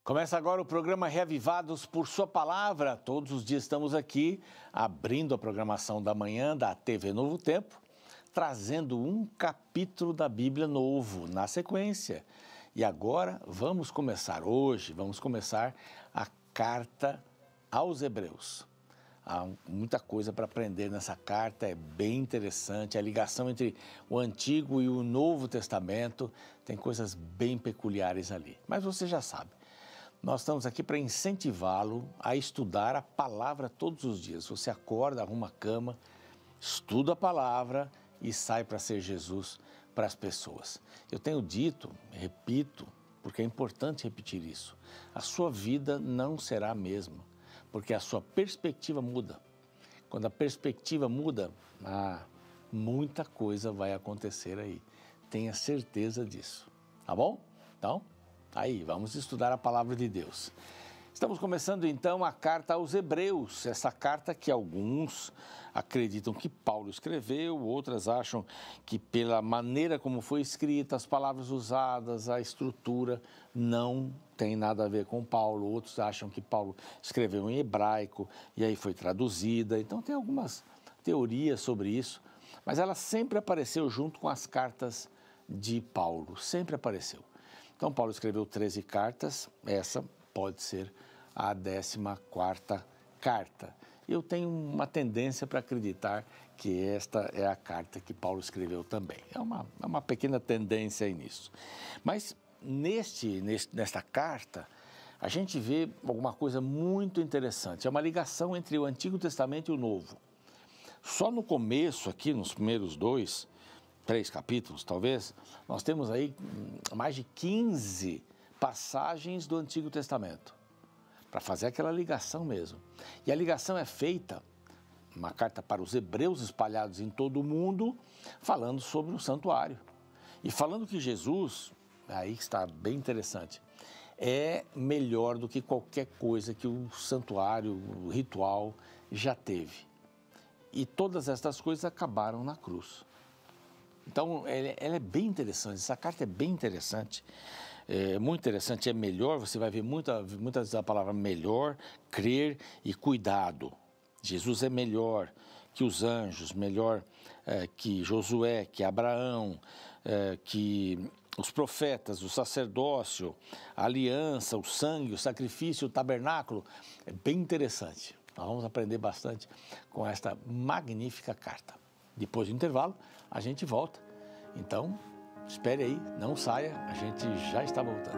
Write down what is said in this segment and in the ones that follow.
Começa agora o programa Reavivados por Sua Palavra. Todos os dias estamos aqui, abrindo a programação da manhã da TV Novo Tempo, trazendo um capítulo da Bíblia novo na sequência. E agora vamos começar a carta aos Hebreus. Há muita coisa para aprender nessa carta, é bem interessante. A ligação entre o Antigo e o Novo Testamento tem coisas bem peculiares ali. Mas você já sabe. Nós estamos aqui para incentivá-lo a estudar a palavra todos os dias. Você acorda, arruma a cama, estuda a palavra e sai para ser Jesus para as pessoas. Eu tenho dito, repito, porque é importante repetir isso. A sua vida não será a mesma, porque a sua perspectiva muda. Quando a perspectiva muda, muita coisa vai acontecer aí. Tenha certeza disso. Tá bom? Então, aí, vamos estudar a palavra de Deus. Estamos começando então a carta aos Hebreus, essa carta que alguns acreditam que Paulo escreveu, outras acham que pela maneira como foi escrita, as palavras usadas, a estrutura, não tem nada a ver com Paulo. Outros acham que Paulo escreveu em hebraico e aí foi traduzida. Então tem algumas teorias sobre isso, mas ela sempre apareceu junto com as cartas de Paulo, sempre apareceu. Então, Paulo escreveu 13 cartas, essa pode ser a 14ª carta. Eu tenho uma tendência para acreditar que esta é a carta que Paulo escreveu também. É uma pequena tendência aí nisso. Mas, nesta carta, a gente vê alguma coisa muito interessante. É uma ligação entre o Antigo Testamento e o Novo. Só no começo, aqui nos primeiros 3 capítulos, talvez, nós temos aí mais de 15 passagens do Antigo Testamento, para fazer aquela ligação mesmo. E a ligação é feita, uma carta para os hebreus espalhados em todo o mundo, falando sobre o santuário. E falando que Jesus, aí está bem interessante, é melhor do que qualquer coisa que o santuário, o ritual, já teve. E todas estas coisas acabaram na cruz. Então, ela é bem interessante, essa carta é bem interessante, muito interessante, é melhor, você vai ver muitas vezes a palavra melhor, crer e cuidado. Jesus é melhor que os anjos, melhor que Josué, que Abraão, que os profetas, o sacerdócio, a aliança, o sangue, o sacrifício, o tabernáculo. É bem interessante, nós vamos aprender bastante com esta magnífica carta. Depois do intervalo, a gente volta. Então, espere aí, não saia, a gente já está voltando.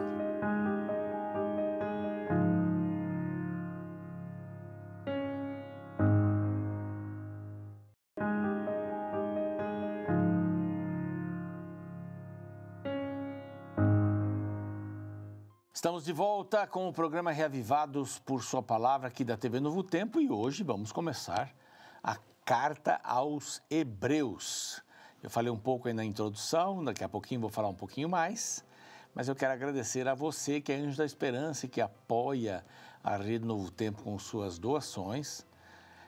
Estamos de volta com o programa Reavivados por Sua Palavra aqui da TV Novo Tempo e hoje vamos começar a carta aos Hebreus. Eu falei um pouco aí na introdução, daqui a pouquinho vou falar um pouquinho mais, mas eu quero agradecer a você que é Anjo da Esperança e que apoia a Rede Novo Tempo com suas doações.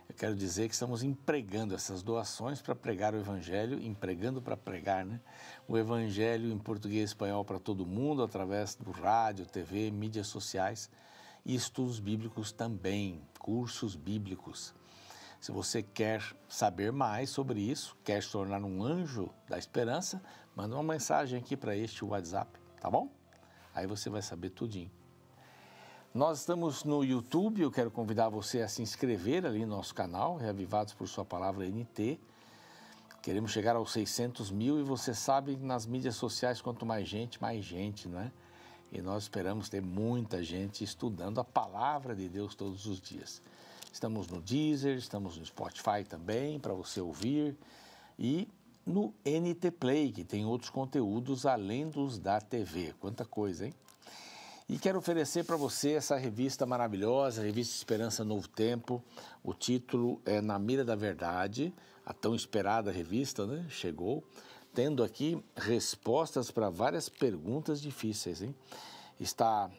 Eu quero dizer que estamos empregando essas doações para pregar o Evangelho, empregando para pregar, né? O Evangelho em português e espanhol para todo mundo, através do rádio, TV, mídias sociais e estudos bíblicos também, cursos bíblicos. Se você quer saber mais sobre isso, quer se tornar um anjo da esperança, manda uma mensagem aqui para este WhatsApp, tá bom? Aí você vai saber tudinho. Nós estamos no YouTube, eu quero convidar você a se inscrever ali no nosso canal, Reavivados por Sua Palavra NT. Queremos chegar aos 600 mil e você sabe que nas mídias sociais, quanto mais gente, né? E nós esperamos ter muita gente estudando a Palavra de Deus todos os dias. Estamos no Deezer, estamos no Spotify também, para você ouvir, e no NT Play, que tem outros conteúdos além dos da TV. Quanta coisa, hein? E quero oferecer para você essa revista maravilhosa, a Revista Esperança Novo Tempo. O título é Na Mira da Verdade, a tão esperada revista, né? Chegou, tendo aqui respostas para várias perguntas difíceis, hein? Está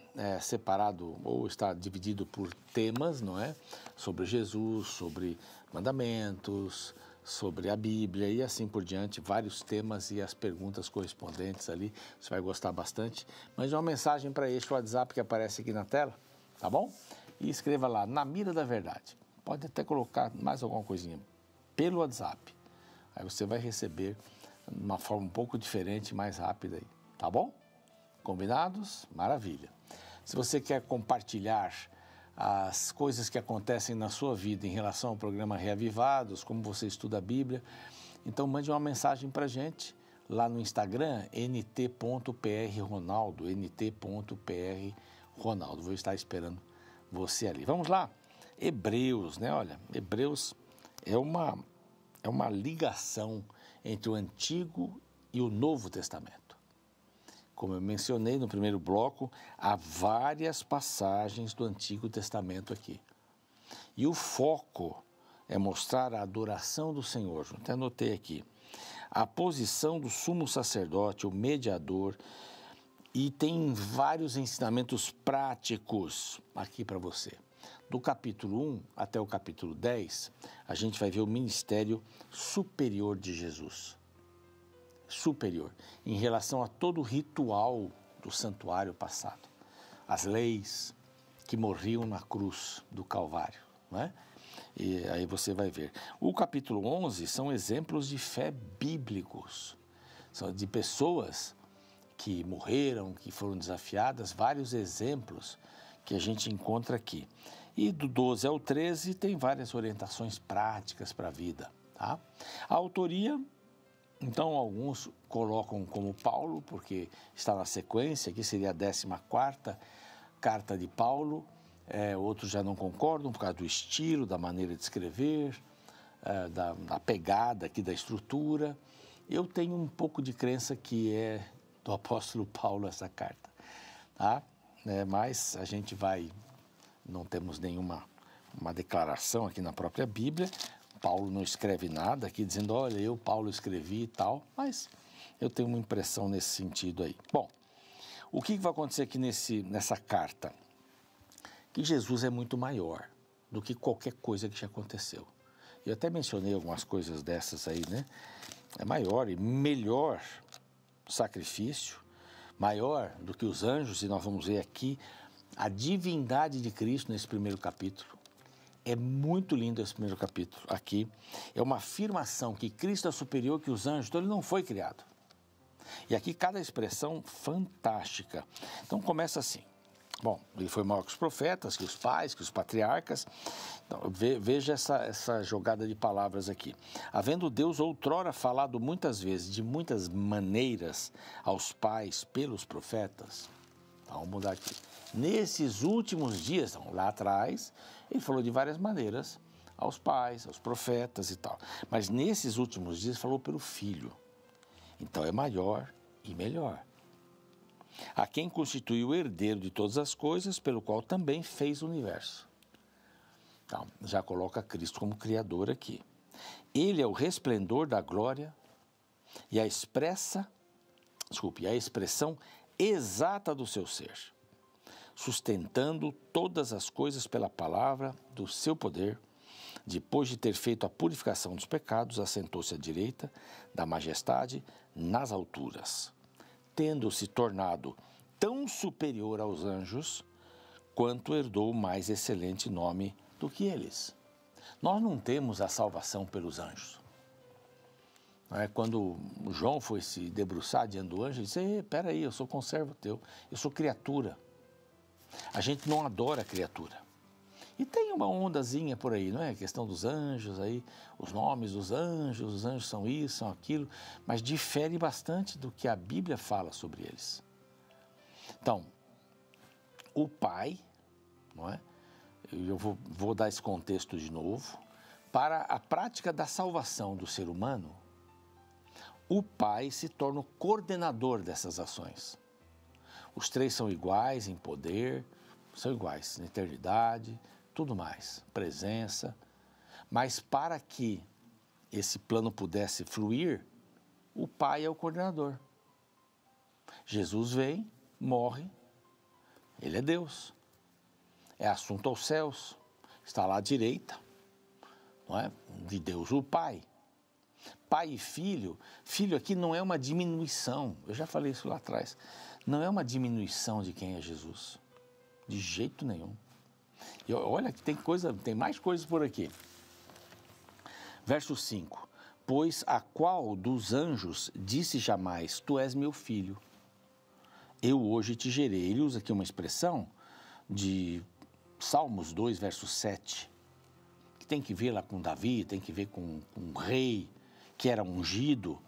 separado ou está dividido por temas, não é? Sobre Jesus, sobre mandamentos, sobre a Bíblia e assim por diante, vários temas e as perguntas correspondentes ali, você vai gostar bastante. Mande uma mensagem para este WhatsApp que aparece aqui na tela, tá bom? E escreva lá, Na Mira da Verdade. Pode até colocar mais alguma coisinha pelo WhatsApp. Aí você vai receber de uma forma um pouco diferente, mais rápida aí, tá bom? Combinados? Maravilha. Se você quer compartilhar as coisas que acontecem na sua vida em relação ao programa Reavivados, como você estuda a Bíblia, então mande uma mensagem para a gente lá no Instagram, nt.prronaldo, nt.prronaldo. Vou estar esperando você ali. Vamos lá? Hebreus, né? Olha, Hebreus é uma ligação entre o Antigo e o Novo Testamento. Como eu mencionei no primeiro bloco, há várias passagens do Antigo Testamento aqui. E o foco é mostrar a adoração do Senhor. Até anotei aqui. A posição do sumo sacerdote, o mediador, e tem vários ensinamentos práticos aqui para você. Do capítulo 1 até o capítulo 10, a gente vai ver o ministério superior de Jesus. Superior, em relação a todo o ritual do santuário passado. As leis que morriam na cruz do Calvário, não é? E aí você vai ver. O capítulo 11 são exemplos de fé bíblicos. São de pessoas que morreram, que foram desafiadas, vários exemplos que a gente encontra aqui. E do 12 ao 13 tem várias orientações práticas para a vida, tá? A autoria, então alguns colocam como Paulo, porque está na sequência, aqui seria a 14ª carta de Paulo, outros já não concordam por causa do estilo, da maneira de escrever, da pegada aqui da estrutura. Eu tenho um pouco de crença que é do apóstolo Paulo essa carta, tá? Mas a gente não temos nenhuma declaração aqui na própria Bíblia. Paulo não escreve nada aqui dizendo, olha, eu, Paulo, escrevi e tal, mas eu tenho uma impressão nesse sentido aí. Bom, o que vai acontecer aqui nessa carta? Que Jesus é muito maior do que qualquer coisa que já aconteceu. Eu até mencionei algumas coisas dessas aí, né? É maior e melhor sacrifício, maior do que os anjos, e nós vamos ver aqui a divindade de Cristo nesse primeiro capítulo. É muito lindo esse primeiro capítulo aqui. É uma afirmação que Cristo é superior que os anjos, então ele não foi criado. E aqui cada expressão fantástica. Então começa assim. Bom, ele foi maior que os profetas, que os pais, que os patriarcas. Então, veja essa jogada de palavras aqui. Havendo Deus outrora falado muitas vezes, de muitas maneiras, aos pais pelos profetas. Então, vamos mudar aqui. Nesses últimos dias, então, lá atrás, ele falou de várias maneiras aos pais, aos profetas e tal. Mas nesses últimos dias falou pelo Filho. Então é maior e melhor. A quem constituiu o herdeiro de todas as coisas, pelo qual também fez o universo. Então, já coloca Cristo como Criador aqui. Ele é o resplendor da glória e a expressão exata do seu ser, sustentando todas as coisas pela palavra do seu poder. Depois de ter feito a purificação dos pecados, assentou-se à direita da majestade nas alturas, tendo se tornado tão superior aos anjos, quanto herdou o mais excelente nome do que eles. Nós não temos a salvação pelos anjos. Quando João foi se debruçar diante do anjo, ele disse, espera aí, eu sou conservo teu, eu sou criatura. A gente não adora a criatura. E tem uma ondazinha por aí, não é? A questão dos anjos aí, os nomes dos anjos, os anjos são isso, são aquilo, mas difere bastante do que a Bíblia fala sobre eles. Então, o Pai, não é? Eu vou dar esse contexto de novo, para a prática da salvação do ser humano, o Pai se torna o coordenador dessas ações. Os três são iguais em poder, são iguais na eternidade, tudo mais, presença. Mas para que esse plano pudesse fluir, o Pai é o coordenador. Jesus vem, morre, ele é Deus. É assunto aos céus, está lá à direita, não é? De Deus o Pai. Pai e filho, filho aqui não é uma diminuição, eu já falei isso lá atrás, não é uma diminuição de quem é Jesus, de jeito nenhum. E olha que tem mais coisas por aqui. Verso 5, pois a qual dos anjos disse jamais, tu és meu filho, eu hoje te gerei. Ele usa aqui uma expressão de Salmos 2, verso 7, que tem que ver lá com Davi, tem que ver com um rei que era ungido,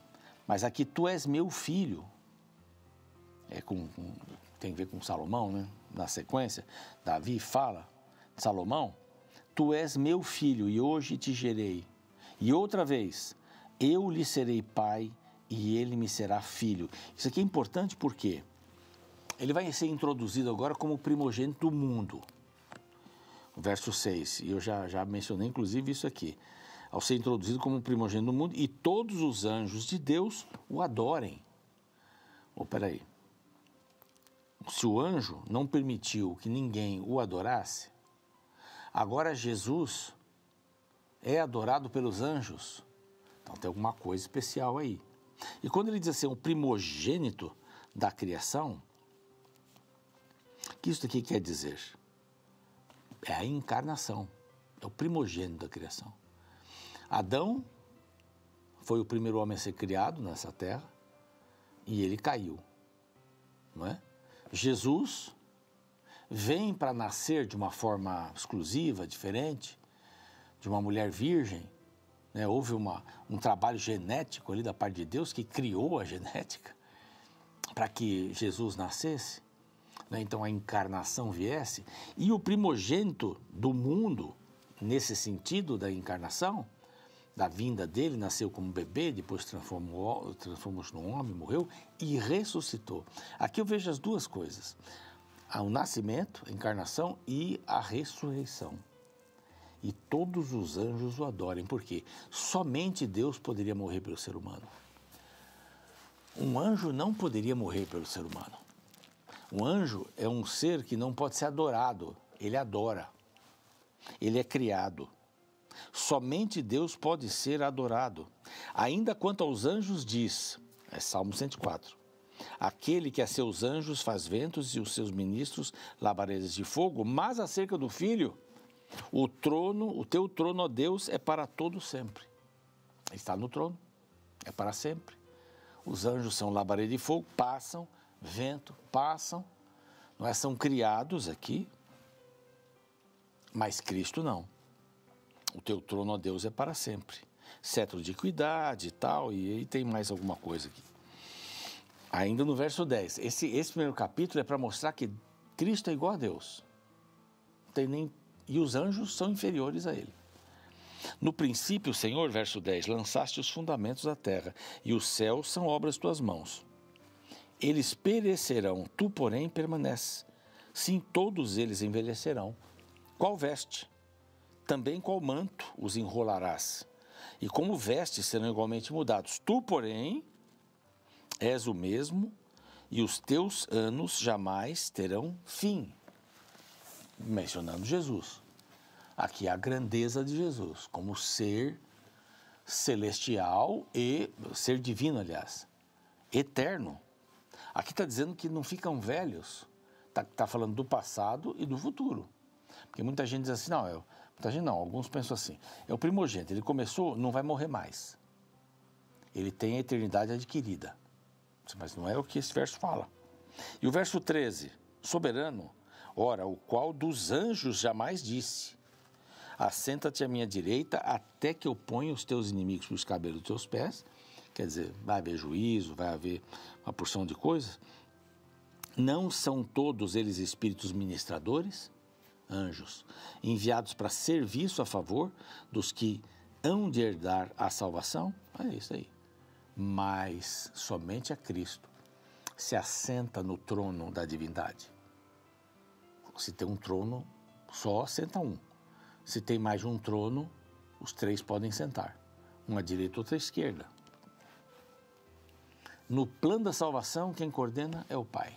mas aqui tu és meu filho, tem a ver com Salomão, né? Na sequência, Davi fala de Salomão, tu és meu filho e hoje te gerei. E outra vez, eu lhe serei pai e ele me será filho. Isso aqui é importante porque ele vai ser introduzido agora como primogênito do mundo. Verso 6, e eu já mencionei inclusive isso aqui. Ao ser introduzido como primogênito do mundo, e todos os anjos de Deus o adorem. Peraí. Se o anjo não permitiu que ninguém o adorasse, agora Jesus é adorado pelos anjos. Então tem alguma coisa especial aí. E quando ele diz assim, o primogênito da criação, o que isso aqui quer dizer? É a encarnação, é o primogênito da criação. Adão foi o primeiro homem a ser criado nessa terra e ele caiu, não é? Jesus vem para nascer de uma forma exclusiva, diferente, de uma mulher virgem, né? Houve um trabalho genético ali da parte de Deus que criou a genética para que Jesus nascesse, né? Então a encarnação viesse, e o primogênito do mundo, nesse sentido da encarnação, da vinda dele, nasceu como bebê, depois transformou-se num homem, morreu e ressuscitou. Aqui eu vejo as duas coisas, o nascimento, a encarnação e a ressurreição. E todos os anjos o adorem, porque somente Deus poderia morrer pelo ser humano. Um anjo não poderia morrer pelo ser humano. Um anjo é um ser que não pode ser adorado, ele adora, ele é criado. Somente Deus pode ser adorado. Ainda quanto aos anjos diz, Salmo 104, aquele que a seus anjos faz ventos e os seus ministros labaredas de fogo, mas acerca do Filho, o teu trono, ó Deus, é para todo sempre. Ele está no trono, é para sempre. Os anjos são labareda de fogo, passam, vento, passam, não é? São criados aqui, mas Cristo não. O teu trono, ó Deus, é para sempre. Cetro de equidade e tal, e aí tem mais alguma coisa aqui. Ainda no verso 10, esse primeiro capítulo é para mostrar que Cristo é igual a Deus. E os anjos são inferiores a ele. No princípio, Senhor, verso 10, lançaste os fundamentos da terra, e os céus são obras de tuas mãos. Eles perecerão, tu, porém, permaneces. Sim, todos eles envelhecerão. Qual veste? Também qual manto os enrolarás? E como vestes serão igualmente mudados. Tu, porém, és o mesmo, e os teus anos jamais terão fim. Mencionando Jesus. Aqui a grandeza de Jesus, como ser celestial e ser divino, aliás, eterno. Aqui está dizendo que não ficam velhos, está falando do passado e do futuro. Porque muita gente diz assim, alguns pensam assim, é o primogênito, ele começou, não vai morrer mais. Ele tem a eternidade adquirida. Mas não é o que esse verso fala. E o verso 13, soberano, ora, o qual dos anjos jamais disse, assenta-te à minha direita até que eu ponha os teus inimigos por os cabelos dos teus pés. Quer dizer, vai haver juízo, vai haver uma porção de coisas. Não são todos eles espíritos ministradores, anjos, enviados para serviço a favor dos que hão de herdar a salvação? É isso aí. Mas somente a Cristo se assenta no trono da divindade. Se tem um trono, só senta um. Se tem mais de um trono, os três podem sentar. Um à direita, outro à esquerda. No plano da salvação, quem coordena é o Pai.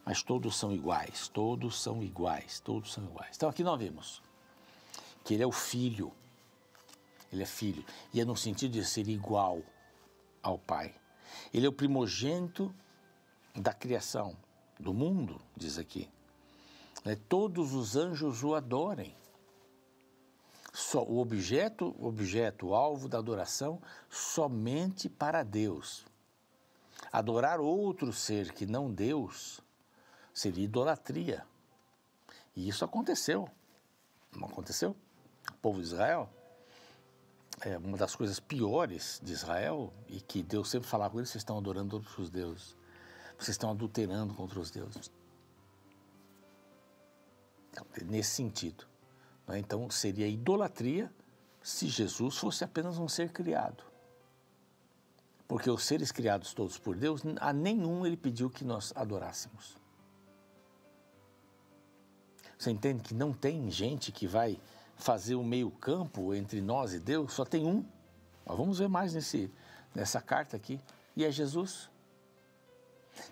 Mas todos são iguais, todos são iguais, todos são iguais. Então aqui nós vimos que ele é o Filho. Ele é filho. E é no sentido de ser igual ao Pai. Ele é o primogênito da criação, do mundo, diz aqui. Todos os anjos o adorem. Só o objeto, o alvo da adoração, somente para Deus. Adorar outro ser que não Deus seria idolatria. E isso aconteceu. Não aconteceu? O povo de Israel, uma das coisas piores de Israel, e que Deus sempre falava com eles: vocês estão adorando outros deuses. Vocês estão adulterando contra os deuses. Nesse sentido. Então, seria idolatria se Jesus fosse apenas um ser criado. Porque os seres criados todos por Deus, a nenhum ele pediu que nós adorássemos. Você entende que não tem gente que vai fazer o meio-campo entre nós e Deus? Só tem um. Mas vamos ver mais nessa carta aqui. E é Jesus.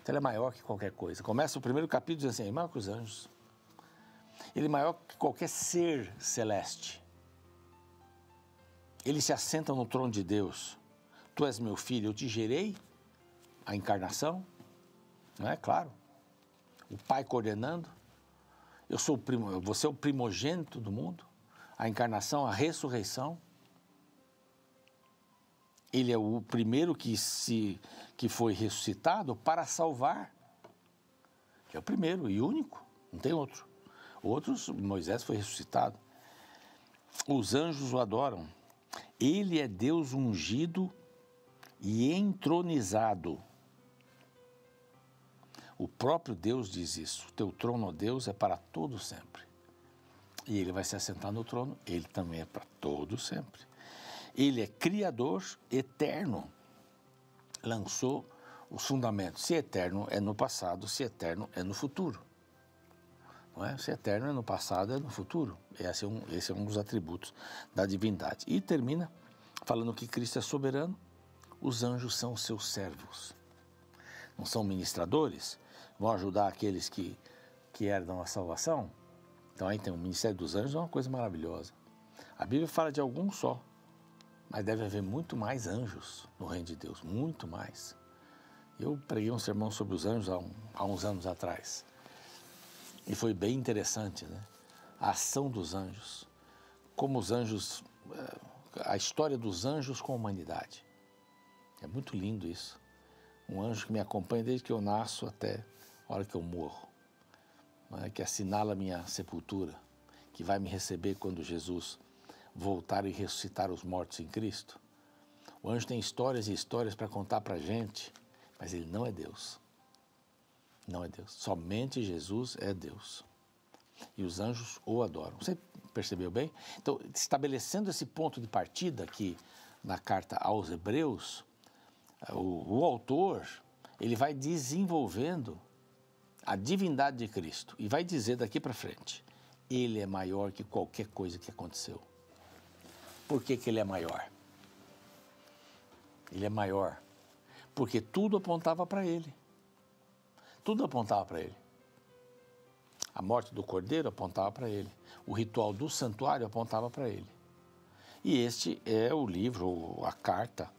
Então, ele é maior que qualquer coisa. Começa o primeiro capítulo dizendo assim: é maior que os anjos. Ele é maior que qualquer ser celeste. Ele se assenta no trono de Deus. Tu és meu filho, eu te gerei. A encarnação, não é? Claro. O Pai coordenando. Você é o primogênito do mundo. A encarnação, a ressurreição. Ele é o primeiro que foi ressuscitado para salvar. Ele é o primeiro e único, não tem outro. Outros, Moisés foi ressuscitado. Os anjos o adoram. Ele é Deus ungido e entronizado. O próprio Deus diz isso: o teu trono, ó Deus, é para todo sempre. E ele vai se assentar no trono, ele também é para todo sempre. Ele é Criador eterno. Lançou os fundamentos. Se eterno é no passado, se eterno é no futuro. Não é? Se eterno é no passado, é no futuro. Esse é um dos atributos da divindade. E termina falando que Cristo é soberano. Os anjos são seus servos. Não são ministradores? Vão ajudar aqueles que herdam a salvação? Então aí tem o ministério dos anjos, é uma coisa maravilhosa. A Bíblia fala de alguns só, mas deve haver muito mais anjos no reino de Deus, muito mais. Eu preguei um sermão sobre os anjos há uns anos atrás. E foi bem interessante, né? A ação dos anjos. Como os anjos, a história dos anjos com a humanidade. É muito lindo isso. Um anjo que me acompanha desde que eu nasço até a hora que eu morro. Né? Que assinala a minha sepultura. Que vai me receber quando Jesus voltar e ressuscitar os mortos em Cristo. O anjo tem histórias e histórias para contar para a gente, mas ele não é Deus. Não é Deus. Somente Jesus é Deus. E os anjos o adoram. Você percebeu bem? Então, estabelecendo esse ponto de partida aqui na carta aos Hebreus, o autor, ele vai desenvolvendo a divindade de Cristo e vai dizer daqui para frente: ele é maior que qualquer coisa que aconteceu. Por que ele é maior? Ele é maior porque tudo apontava para ele. Tudo apontava para ele. A morte do cordeiro apontava para ele. O ritual do santuário apontava para ele. E este é o livro, a carta,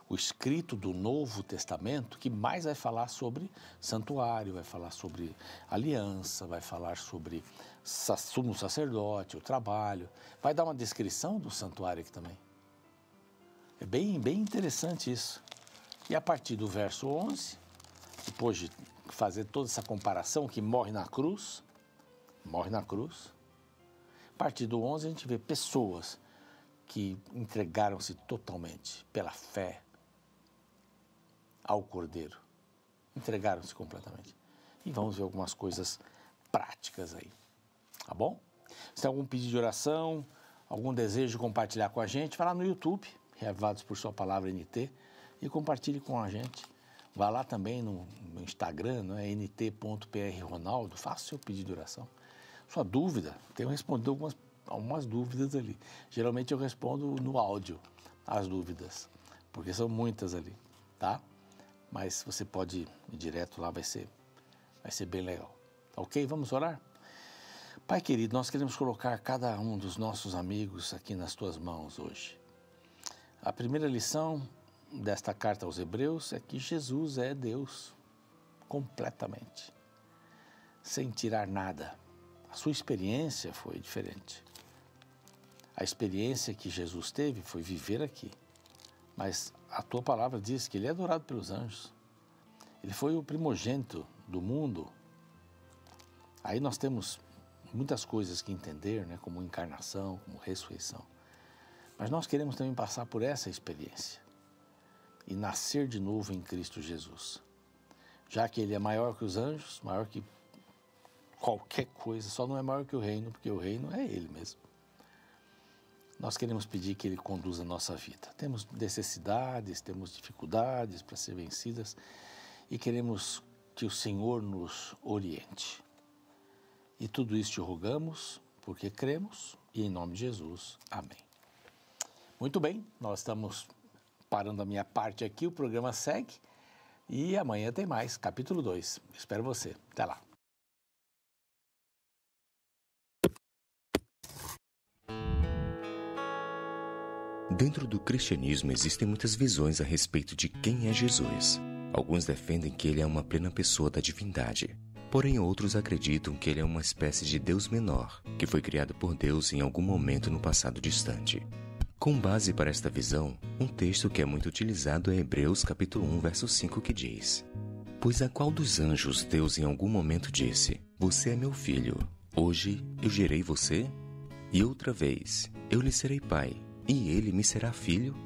o escrito do Novo Testamento que mais vai falar sobre santuário, vai falar sobre aliança, vai falar sobre sumo sacerdote, o trabalho. Vai dar uma descrição do santuário aqui também. É bem interessante isso. E a partir do verso 11, depois de fazer toda essa comparação, que morre na cruz, a partir do 11 a gente vê pessoas que entregaram-se totalmente pela fé ao Cordeiro. Entregaram-se completamente. E vamos ver algumas coisas práticas aí. Tá bom? Se tem algum pedido de oração, algum desejo de compartilhar com a gente, vai lá no YouTube, Reavivados por Sua Palavra NT, e compartilhe com a gente. Vá lá também no Instagram, não é? nt.prronaldo, faça o seu pedido de oração. Sua dúvida, tenho respondido algumas dúvidas ali. Geralmente eu respondo no áudio as dúvidas, porque são muitas ali, tá? Mas você pode ir direto lá, vai ser bem legal. Ok? Vamos orar? Pai querido, nós queremos colocar cada um dos nossos amigos aqui nas Tuas mãos hoje. A primeira lição desta carta aos Hebreus é que Jesus é Deus, completamente, sem tirar nada. A sua experiência foi diferente. A experiência que Jesus teve foi viver aqui. Mas a tua palavra diz que ele é adorado pelos anjos. Ele foi o primogênito do mundo. Aí nós temos muitas coisas que entender, né, como encarnação, como ressurreição. Mas nós queremos também passar por essa experiência e nascer de novo em Cristo Jesus. Já que ele é maior que os anjos, maior que qualquer coisa, só não é maior que o reino, porque o reino é ele mesmo. Nós queremos pedir que ele conduza a nossa vida. Temos necessidades, temos dificuldades para ser vencidas e queremos que o Senhor nos oriente. E tudo isso te rogamos, porque cremos, e em nome de Jesus. Amém. Muito bem, nós estamos parando a minha parte aqui, o programa segue, e amanhã tem mais, capítulo 2. Espero você. Até lá. Dentro do cristianismo existem muitas visões a respeito de quem é Jesus. Alguns defendem que ele é uma plena pessoa da divindade. Porém, outros acreditam que ele é uma espécie de Deus menor, que foi criado por Deus em algum momento no passado distante. Com base para esta visão, um texto que é muito utilizado é Hebreus capítulo 1, verso 5, que diz: Pois a qual dos anjos Deus em algum momento disse: Você é meu filho, hoje eu gerei você? E outra vez, eu lhe serei pai, e ele me será filho?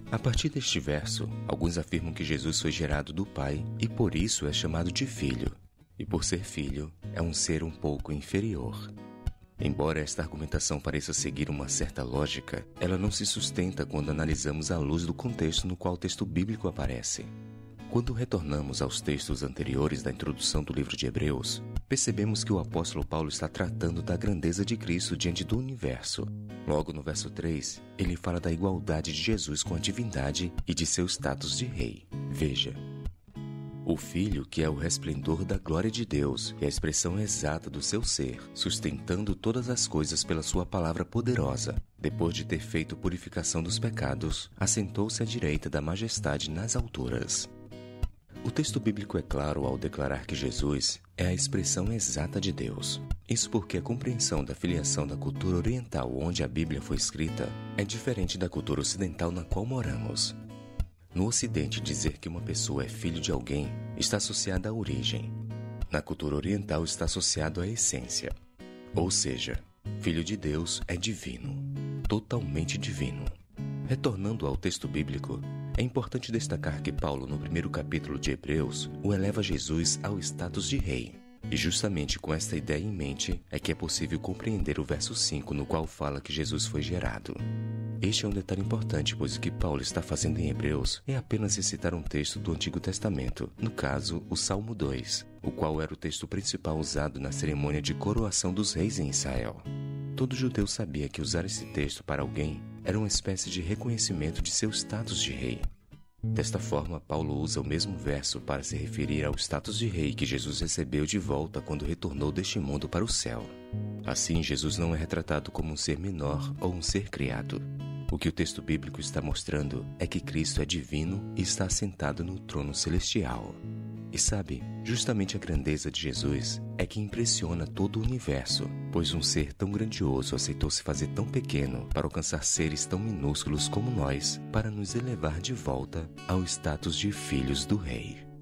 A partir deste verso, alguns afirmam que Jesus foi gerado do Pai e por isso é chamado de filho. E por ser filho, é um ser um pouco inferior. Embora esta argumentação pareça seguir uma certa lógica, ela não se sustenta quando analisamos à luz do contexto no qual o texto bíblico aparece. Quando retornamos aos textos anteriores da introdução do livro de Hebreus, percebemos que o apóstolo Paulo está tratando da grandeza de Cristo diante do universo. Logo no verso 3, ele fala da igualdade de Jesus com a divindade e de seu status de rei. Veja: o Filho, que é o resplendor da glória de Deus e a expressão exata do seu ser, sustentando todas as coisas pela sua palavra poderosa, depois de ter feito purificação dos pecados, assentou-se à direita da majestade nas alturas. O texto bíblico é claro ao declarar que Jesus é a expressão exata de Deus. Isso porque a compreensão da filiação da cultura oriental onde a Bíblia foi escrita é diferente da cultura ocidental na qual moramos. No Ocidente, dizer que uma pessoa é filho de alguém está associada à origem. Na cultura oriental está associado à essência. Ou seja, filho de Deus é divino, totalmente divino. Retornando ao texto bíblico, é importante destacar que Paulo, no primeiro capítulo de Hebreus, o eleva Jesus ao status de rei. E justamente com esta ideia em mente é que é possível compreender o verso 5, no qual fala que Jesus foi gerado. Este é um detalhe importante, pois o que Paulo está fazendo em Hebreus é apenas recitar um texto do Antigo Testamento, no caso, o Salmo 2, o qual era o texto principal usado na cerimônia de coroação dos reis em Israel. Todo judeu sabia que usar esse texto para alguém era uma espécie de reconhecimento de seu status de rei. Desta forma, Paulo usa o mesmo verso para se referir ao status de rei que Jesus recebeu de volta quando retornou deste mundo para o céu. Assim, Jesus não é retratado como um ser menor ou um ser criado. O que o texto bíblico está mostrando é que Cristo é divino e está assentado no trono celestial. E sabe, justamente a grandeza de Jesus é que impressiona todo o universo, pois um ser tão grandioso aceitou se fazer tão pequeno para alcançar seres tão minúsculos como nós, para nos elevar de volta ao status de filhos do Rei.